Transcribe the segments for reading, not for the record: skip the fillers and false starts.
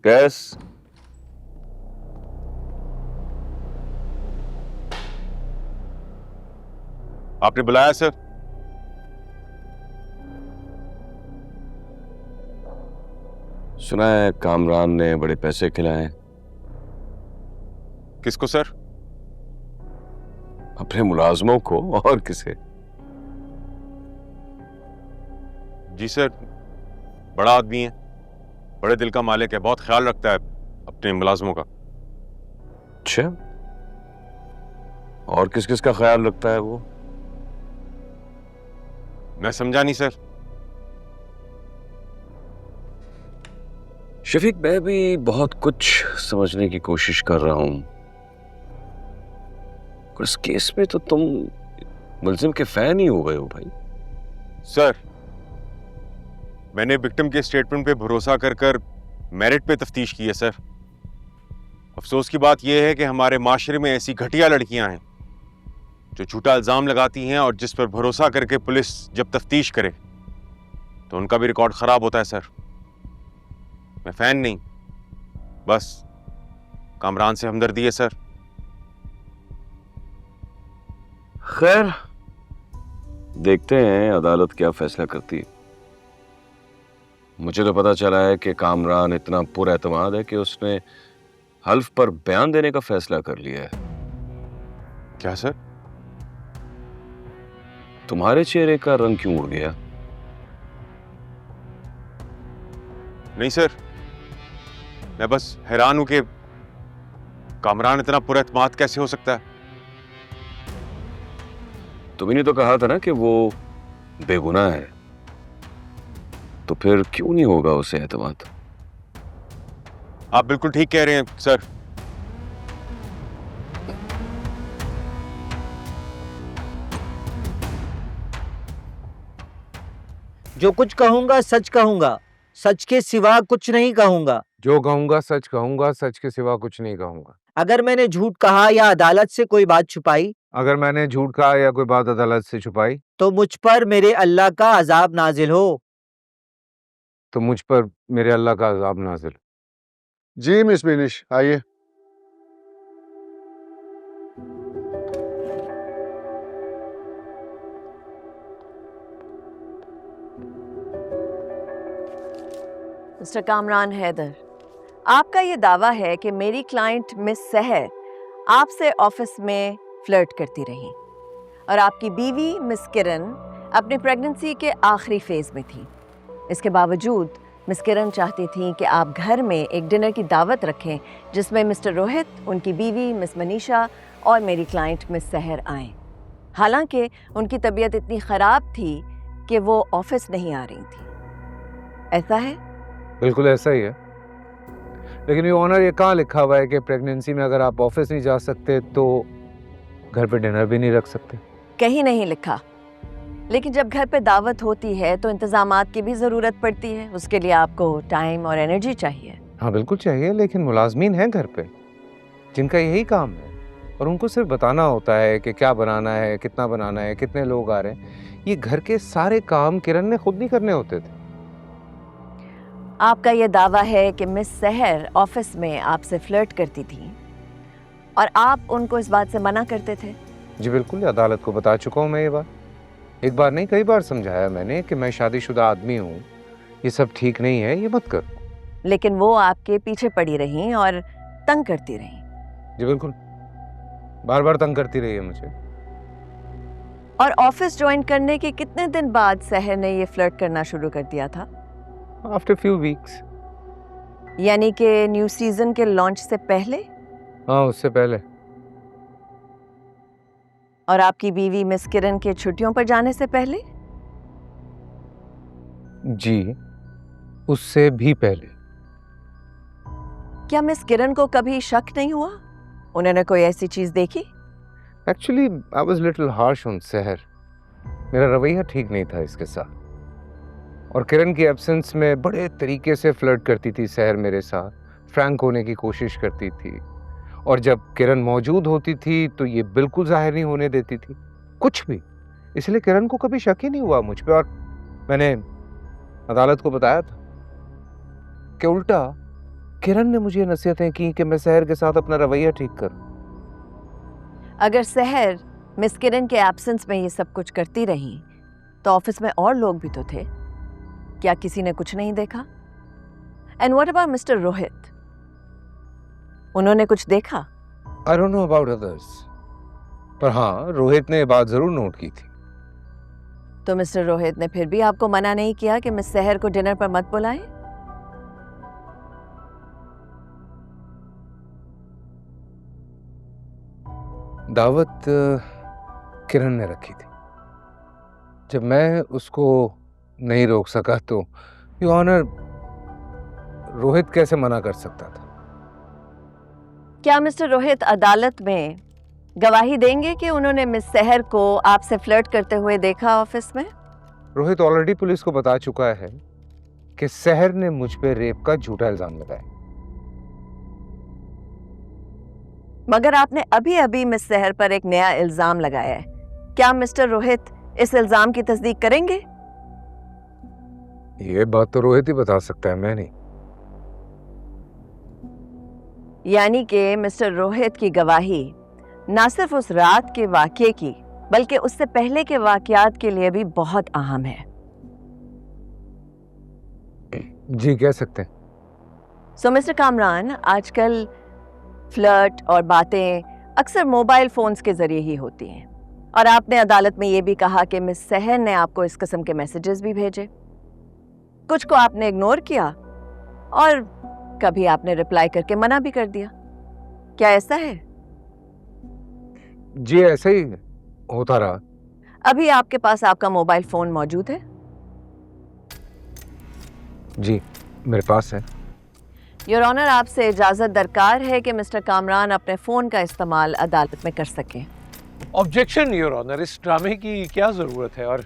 Gas. आपने बुलाया sir? सुना है कामरान ने बड़े पैसे खिलाए। किसको सर? अपने मुलाजमों को, और किसे। जी सर, बड़ा आदमी है, बड़े दिल का मालिक है, बहुत ख्याल रखता है अपने मुलाजमों का। अच्छा, और किस किस का ख्याल रखता है वो? मैं समझा नहीं सर। शफीक, मैं भी बहुत कुछ समझने की कोशिश कर रहा हूं, और इस केस में तो तुम मुल्जिम के फैन ही हो गए हो भाई। सर, मैंने विक्टिम के स्टेटमेंट पे भरोसा कर कर मेरिट पे तफ्तीश की है सर। अफसोस की बात यह है कि हमारे माशरे में ऐसी घटिया लड़कियां हैं जो झूठा इल्जाम लगाती हैं, और जिस पर भरोसा करके पुलिस जब तफ्तीश करे तो उनका भी रिकॉर्ड खराब होता है सर। मैं फैन नहीं, बस कामरान से हमदर्दी है सर। खैर, देखते हैं अदालत क्या फैसला करती है। मुझे तो पता चला है कि कामरान इतना पुरएतमाद है कि उसने हल्फ पर बयान देने का फैसला कर लिया है। क्या सर? तुम्हारे चेहरे का रंग क्यों उड़ गया? नहीं सर, मैं बस हैरान हूं कि कामरान इतना पुरएतमाद कैसे हो सकता है। तुमने तो कहा था ना कि वो बेगुनाह है, तो फिर क्यों नहीं होगा उसे एतमाद? आप बिल्कुल ठीक कह रहे हैं सर। जो कुछ कहूंगा सच कहूंगा, सच के सिवा कुछ नहीं कहूंगा। जो कहूंगा, सच के सिवा कुछ नहीं कहूंगा। अगर मैंने झूठ कहा या अदालत से कोई बात छुपाई, अगर मैंने झूठ कहा या कोई बात अदालत से छुपाई, तो मुझ पर मेरे अल्लाह का अजाब नाजिल हो। तो मुझ पर मेरे अल्लाह का अजाब नाजिल। जी मिस बिनिश, आइए। मिस्टर कामरान हैदर, आपका ये दावा है कि मेरी क्लाइंट मिस सहर आपसे ऑफिस में फ्लर्ट करती रही और आपकी बीवी मिस किरण अपनी प्रेगनेंसी के आखिरी फेज में थी। इसके बावजूद मिस किरण चाहती थी कि आप घर में एक डिनर की दावत रखें जिसमें मिस्टर रोहित, उनकी बीवी मिस मनीषा और मेरी क्लाइंट मिस सहर आएं। हालांकि उनकी तबीयत इतनी ख़राब थी कि वो ऑफिस नहीं आ रही थी। ऐसा है? बिल्कुल ऐसा ही है, लेकिन ये ऑनर, ये कहाँ लिखा हुआ है कि प्रेगनेंसी में अगर आप ऑफिस नहीं जा सकते तो घर पे डिनर भी नहीं रख सकते? कहीं नहीं लिखा, लेकिन जब घर पे दावत होती है तो इंतजामात की भी ज़रूरत पड़ती है। उसके लिए आपको टाइम और एनर्जी चाहिए। हाँ बिल्कुल चाहिए, लेकिन मुलाजमीन हैं घर पे जिनका यही काम है, और उनको सिर्फ बताना होता है कि क्या बनाना है, कितना बनाना है, कितने लोग आ रहे हैं। ये घर के सारे काम किरण ने खुद नहीं करने होते थे। आपका ये दावा है कि मिस सहर ऑफिस में आपसे फ्लर्ट करती थी और आप उनको इस बात से मना करते थे? जी बिल्कुल, अदालत को बता चुका हूँ मैं ये बात। एक बार नहीं, कई बार समझाया मैंने कि मैं शादीशुदा आदमी हूँ, ये सब ठीक नहीं है, ये मत कर। लेकिन वो आपके पीछे पड़ी रहीं और तंग करती रहीं। जी बिल्कुल, बार बार तंग करती रही है मुझे। और ऑफिस ज्वाइन करने के कितने दिन बाद सहर ने ये फ्लर्ट करना शुरू कर दिया था? After few weeks. यानी कि न्यू सीजन के लॉन्च से पहले? हाँ, उससे पहले। और आपकी बीवी मिस किरण के छुट्टियों पर जाने से पहले? जी, उससे भी पहले। क्या मिस किरण को कभी शक नहीं हुआ? उन्होंने कोई ऐसी चीज देखी? Actually I was little harsh on सहर। मेरा रवैया ठीक नहीं था इसके साथ, और किरण की एब्सेंस में बड़े तरीके से फ्लर्ट करती थी सहर मेरे साथ, फ्रैंक होने की कोशिश करती थी, और जब किरण मौजूद होती थी तो ये बिल्कुल जाहिर नहीं होने देती थी कुछ भी। इसलिए किरण को कभी शक ही नहीं हुआ मुझ पे, और मैंने अदालत को बताया था कि उल्टा किरण ने मुझे नसीहतें की कि मैं सहर के साथ अपना रवैया ठीक करूं। अगर सहर मिस किरण के एब्सेंस में ये सब कुछ करती रही तो ऑफिस में और लोग भी तो थे, क्या किसी ने कुछ नहीं देखा? And what about mister Rohit, उन्होंने कुछ देखा? I don't know about others, पर हाँ रोहित ने ये बात जरूर नोट की थी। तो मिस्टर रोहित ने फिर भी आपको मना नहीं किया कि मिस सहर को डिनर पर मत बुलाएं? दावत किरण ने रखी थी। जब मैं उसको नहीं रोक सका तो योर ऑनर रोहित कैसे मना कर सकता था? क्या मिस्टर रोहित अदालत में गवाही देंगे कि उन्होंने मिस सहर को आपसे फ्लर्ट करते हुए देखा ऑफिस में? रोहित ऑलरेडी पुलिस को बता चुका है कि सहर ने मुझ पे रेप का झूठा इल्जाम लगाया। मगर आपने अभी अभी मिस सहर पर एक नया इल्जाम लगाया है। क्या मिस्टर रोहित इस इल्जाम की तस्दीक करेंगे? ये बात तो रोहित ही बता सकता है, मैं नहीं। यानी कि मिस्टर रोहित की गवाही ना सिर्फ उस रात के वाकये की बल्कि उससे पहले के वाकयात के लिए भी बहुत अहम है। जी कह सकते हैं। सो मिस्टर कामरान, आजकल फ्लर्ट और बातें अक्सर मोबाइल फोन्स के जरिए ही होती हैं, और आपने अदालत में ये भी कहा कि मिस सहर ने आपको इस किस्म के मैसेजेस भी भेजे। कुछ को आपने इग्नोर किया और कभी आपने रिप्लाई करके मना भी कर दिया। क्या ऐसा है? जी ऐसा ही होता रहा। अभी आपके पास आपका मोबाइल फोन मौजूद है? जी मेरे पास है। योर ऑनर, आपसे इजाजत दरकार है कि मिस्टर कामरान अपने फोन का इस्तेमाल अदालत में कर सकें। ऑब्जेक्शन योर ऑनर, इस ड्रामे की क्या जरूरत है? और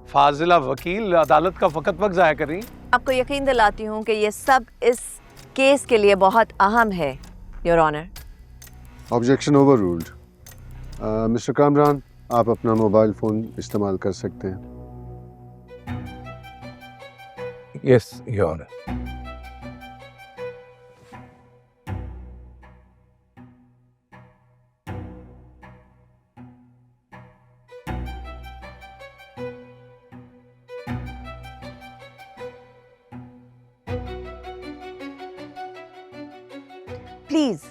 फाजिला वकील अदालत का वक्त जाया कर रही। आपको यकीन दिलाती हूँ कि ये सब इस केस के लिए बहुत अहम है your honour. Objection overruled. Mister Kamran, आप अपना मोबाइल फ़ोन इस्तेमाल कर सकते हैं। Yes your honour. प्लीज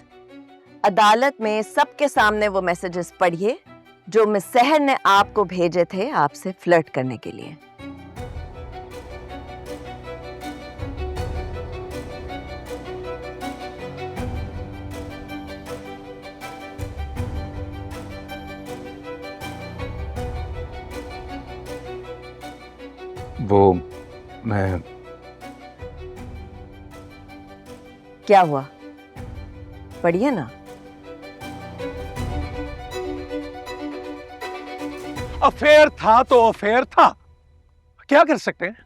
अदालत में सबके सामने वो मैसेजेस पढ़िए जो मिस सहर ने आपको भेजे थे आपसे फ्लर्ट करने के लिए। वो मैं क्या हुआ? पढ़िए ना। अफेयर था तो अफेयर था, क्या कर सकते हैं?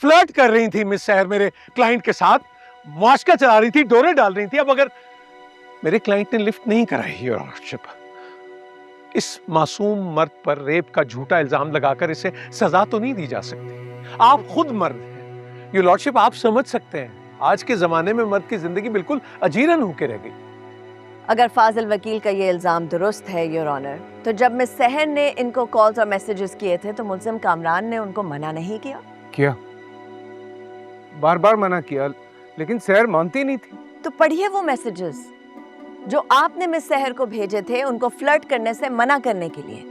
फ्लर्ट कर रही थी मिस सहर मेरे क्लाइंट के साथ, मुआशका चला रही थी, डोरे डाल रही थी। अब अगर मेरे क्लाइंट ने लिफ्ट नहीं कराई योर ऑनरशिप, इस मासूम मर्द पर रेप का झूठा इल्जाम लगाकर इसे सजा तो नहीं दी जा सकती। आप खुद मर्द हैं योर लॉर्डशिप, आप समझ सकते हैं आज के जमाने में मर्द की जिंदगी बिल्कुल अजीरन होकर रह गई। अगर फाजिल वकील का ये इल्जाम दुरुस्त है योर ऑनर, तो जब मिस सहर ने इनको कॉल्स और मैसेजेस किए थे तो मुल्जिम कामरान ने उनको मना नहीं किया? बार बार मना किया लेकिन सहर मानती नहीं थी। तो पढ़िए वो मैसेजेस जो आपने मिस सहर को भेजे थे उनको फ्लर्ट करने से मना करने के लिए।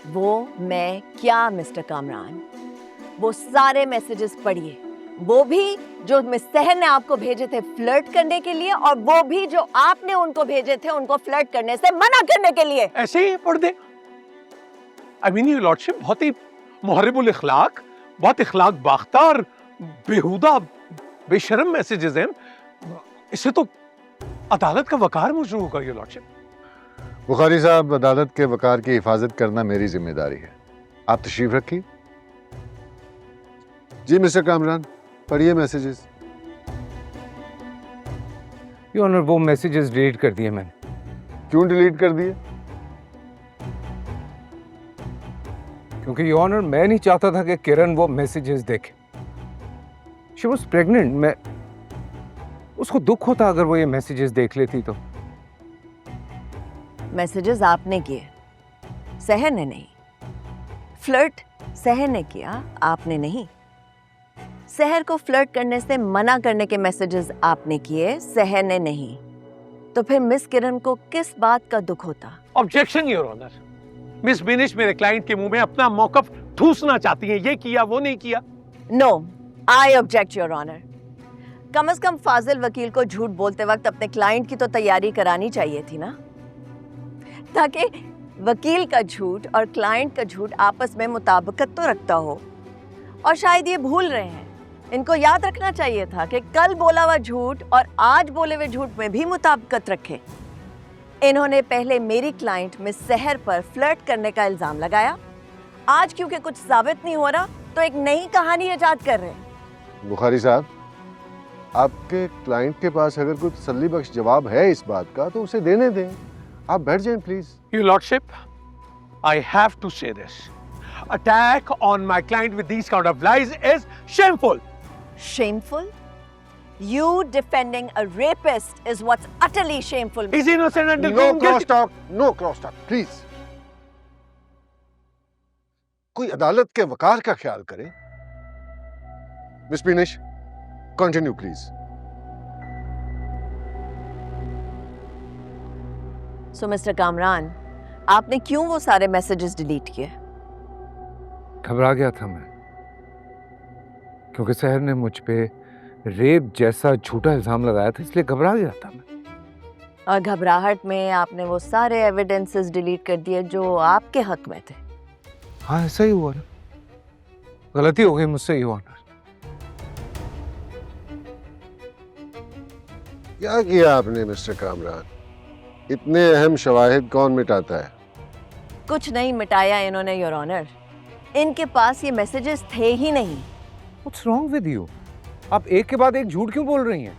वो मैं क्या मिस्टर कामरान? वो सारे मैसेजेस पढ़िए, वो भी जो मिस सहर ने आपको भेजे थे फ्लर्ट करने के लिए, और वो भी जो आपने उनको भेजे थे उनको फ्लर्ट करने से मना करने के लिए। ऐसे ही पढ़ दे। आई मीन योर लॉर्डशिप, बहुत ही मुहर्रिबुल इखलाक, बहुत इखलाक बाख्ता और बेहुदा बेशरम मैसेजेस हैं। इससे तो अदालत का वकार मुजरूह होगा योर लॉर्डशिप। बुखारी साहब, अदालत के वकार की हिफाजत करना मेरी जिम्मेदारी है। आप तशरीफ रखिए। जी मिस्टर कामरान, पढ़िए मैसेजेस। योर ऑनर, वो मैसेजेस डिलीट कर दिए मैंने। क्यों डिलीट कर दिए? क्योंकि योर ऑनर मैं नहीं चाहता था कि किरण वो मैसेजेस देखे। She was pregnant. मैं उसको दुख होता अगर वो ये मैसेजेस देख लेती तो। मैसेजेस आपने किए, सहर ने नहीं। फ्लर्ट सहर ने किया, आपने नहीं। सहर को फ्लर्ट करने से मना करने के मैसेजेस आपने किए, सहर ने नहीं। तो फिर मिस किरण को किस बात का दुख होता? Objection your honour. Miss Binish मेरे क्लाइंट के मुंह में अपना मौकफ ठूसना चाहती हैं, ये किया वो नहीं किया। No, I object your honour. कम से कम फाजिल वकील को झूठ बोलते वक्त अपने क्लाइंट की तो तैयारी करानी चाहिए थी ना, ताकि वकील का झूठ और क्लाइंट का झूठ आपस में मुताबिकत तो रखता हो। और शायद ये भूल रहे हैं। इनको याद रखना चाहिए था कि कल बोला हुआ झूठ और आज बोले हुए झूठ में भी मुताबिकत रखे। इन्होंने पहले मेरी क्लाइंट मिस सहर पर फ्लर्ट करने का इल्जाम लगाया। आज क्योंकि कुछ साबित नहीं हो रहा तो एक नई कहानी इजाद कर रहे हैं। बुखारी साहब, आपके क्लाइंट के पास अगर कोई तसल्ली बख्श जवाब है इस बात का तो उसे देने दें। आप बैठ जाएं please. Your Lordship, I have to say this. Attack on my client with these kind of lies is shameful. Shameful? You defending a rapist is what's utterly shameful. He's innocent until no proven cross guilty. Talk, no cross talk please. कोई अदालत के वकार का ख्याल करे। Miss Binish, continue please. So Mr. Kamran, आपने क्यों वो सारे मैसेजेस डिलीट किए? घबरा गया था मैं, क्योंकि सहर ने मुझ पे रेप जैसा झूठा इल्जाम लगाया था, इसलिए घबरा गया था मैं। और घबराहट में आपने वो सारे एविडेंसेस डिलीट कर दिए जो आपके हक में थे। हाँ, ऐसा ही हुआ ना। गलती हो गई मुझसे ही ऑनर। क्या किया आपने मिस्टर कामरान? इतने अहम शवाहिद कौन मिटाता है? कुछ नहीं मिटाया इन्होंने योर ऑनर। इनके पास ये मैसेजेस थे ही नहीं। What's wrong with you? आप एक के बाद एक झूठ क्यों बोल रही हैं?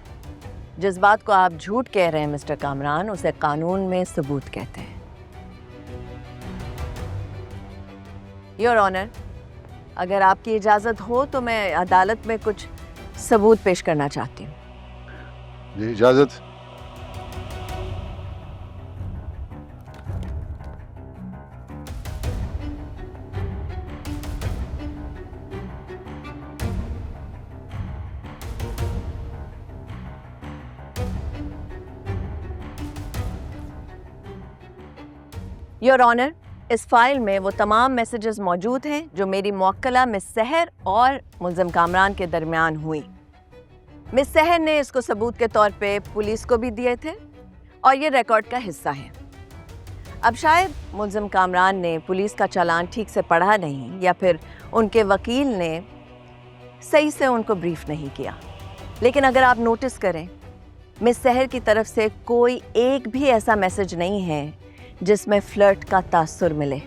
जिस बात को आप झूठ कह रहे हैं मिस्टर कामरान, उसे कानून में सबूत कहते हैं। योर ऑनर, अगर आपकी इजाजत हो तो मैं अदालत में कुछ सबूत पेश करना चाहती हूँ। जी इजाजत। योर ऑनर, इस फाइल में वो तमाम मैसेजेस मौजूद हैं जो मेरी मौक्कला मिस सहर और मुल्ज़िम कामरान के दरमियान हुई। मिस सहर ने इसको सबूत के तौर पे पुलिस को भी दिए थे और ये रिकॉर्ड का हिस्सा है। अब शायद मुल्ज़िम कामरान ने पुलिस का चालान ठीक से पढ़ा नहीं या फिर उनके वकील ने सही से उनको ब्रीफ नहीं किया, लेकिन अगर आप नोटिस करें, मिस सहर की तरफ से कोई एक भी ऐसा मैसेज नहीं है जिसमें फ्लर्ट का तासुर मिले।